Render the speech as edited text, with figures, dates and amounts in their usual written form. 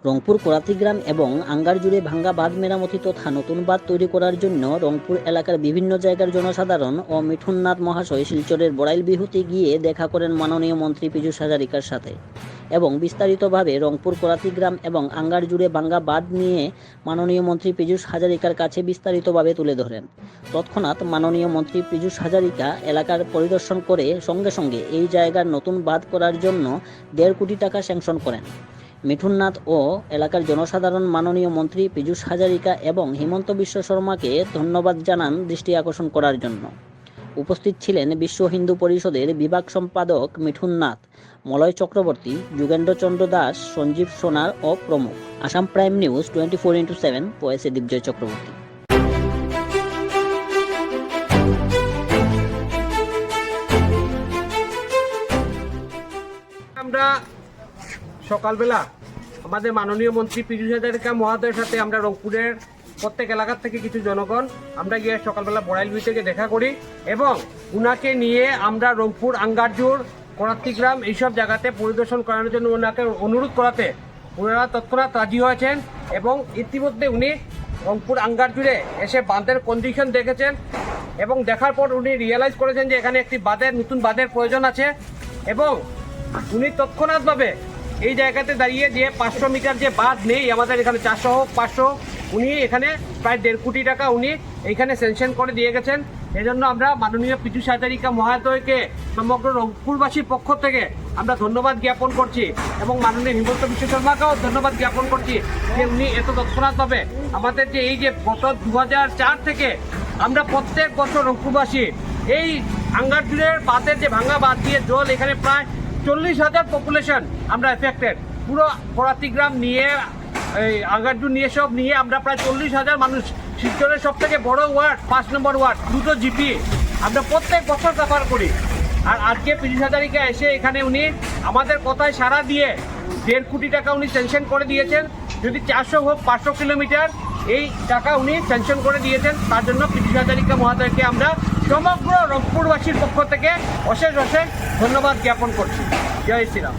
রংপুর কোরাতিগ্রাম এবং আঙ্গার জুড়ে ভাঙ্গা বাঁধ মেরামতি তথা নতুন বাঁধ তৈরি করার জন্য রংপুর এলাকার বিভিন্ন জায়গার জনসাধারণ ও মিঠুননাথ মহাশয় শিলচরের বড়াইল বিহুতে গিয়ে দেখা করেন মাননীয় মন্ত্রী পীযূষ হাজারিকার সাথে এবং বিস্তারিতভাবে রংপুর কোরাতিগ্রাম এবং আঙ্গার জুড়ে ভাঙ্গা বাঁধ নিয়ে মাননীয় মন্ত্রী পীযূষ হাজারিকার কাছে বিস্তারিতভাবে তুলে ধরেন। তৎক্ষণাৎ মাননীয় মন্ত্রী পীযূষ হাজারিকা এলাকার পরিদর্শন করে সঙ্গে সঙ্গে এই জায়গার নতুন বাঁধ করার জন্য 1.5 কোটি টাকা স্যাংশন করেন। মিঠুননাথ ও এলাকার জনসাধারণ মাননীয় মন্ত্রী পীযূষ হাজারিকা এবং হিমন্ত বিশ্ব শর্মাকে ধন্যবাদ জানান দৃষ্টি আকর্ষণ করার জন্য। উপস্থিত ছিলেন বিশ্ব হিন্দু পরিষদের বিভাগ সম্পাদক মিঠুননাথ, মলয় চক্রবর্তী, যুগেন্দ্র চন্দ্র দাস, সঞ্জীব সোনার ও প্রমুখ। আসাম প্রাইম নিউজ 24x7 ভয়েসে দিগ্জয় চক্রবর্তী। আমরা সকালবেলা আমাদের মাননীয় মন্ত্রী পীযূষ হাজারিকা মহোদয়ের সাথে আমরা রংপুরের প্রত্যেক এলাকার থেকে কিছু জনগণ আমরা গিয়ে সকালবেলা বড়াইল বিল থেকে দেখা করি এবং উনাকে নিয়ে আমরা রংপুর আঙ্গারজোর কোরাতিগ্রাম এইসব জায়গাতে পরিদর্শন করানোর জন্য ওনাকে অনুরোধ করাতে ওনারা তৎক্ষণাৎ রাজি হয়েছেন এবং ইতিমধ্যে উনি রংপুর আঙ্গারজোরে এসে বাঁধের কন্ডিশন দেখেছেন এবং দেখার পর উনি রিয়েলাইজ করেছেন যে এখানে একটি নতুন বাঁধের প্রয়োজন আছে এবং উনি তৎক্ষণাৎভাবে এই জায়গাতে দাঁড়িয়ে যে 500 মিটার যে বাঁধ নেই আমাদের এখানে 400 হোক 500 উনি এখানে প্রায় 1.5 কোটি টাকা উনি এইখানে স্যাংশন করে দিয়ে গেছেন। এজন্য আমরা মাননীয় পীযূষ হাজারিকা মহোদয়কে সমগ্র রংপুরবাসীর পক্ষ থেকে আমরা ধন্যবাদ জ্ঞাপন করছি এবং মাননীয় হিমন্ত বিশ্ব শর্মাকেও ধন্যবাদ জ্ঞাপন করছি যে উনি এত তৎক্ষণাৎভাবে আমাদের যে এই যে গত 2004 থেকে আমরা প্রত্যেক বছর রংপুরবাসী এই আঙ্গারজোরের বাঁধের যে ভাঙ্গা বাঁধ দিয়ে জল এখানে প্রায় 40,000 পপুলেশন আমরা এফেক্টেড, পুরো কোরাতিগ্রাম নিয়ে এই আঙ্গারজোর নিয়ে সব নিয়ে আমরা প্রায় 40,000 মানুষ। শিলচরের সব থেকে বড় ওয়ার্ড 5 নম্বর ওয়ার্ড, 2টো জিপি আমরা প্রত্যেক বছর সাফার করি। আর আজকে পীযূষ হাজারিকা এসে এখানে উনি আমাদের কথায় সাড়া দিয়ে 1.5 কোটি টাকা উনি স্যাংশন করে দিয়েছেন। যদি 400 হোক 500 কিলোমিটার এই টাকা উনি স্যাংশন করে দিয়েছেন। তার জন্য পীযূষ হাজারিকা মহোদয়কে আমরা সমগ্র রংপুরবাসীর পক্ষ থেকে অশেষ অশেষ ধন্যবাদ জ্ঞাপন করছি। জয় শ্রীরাম।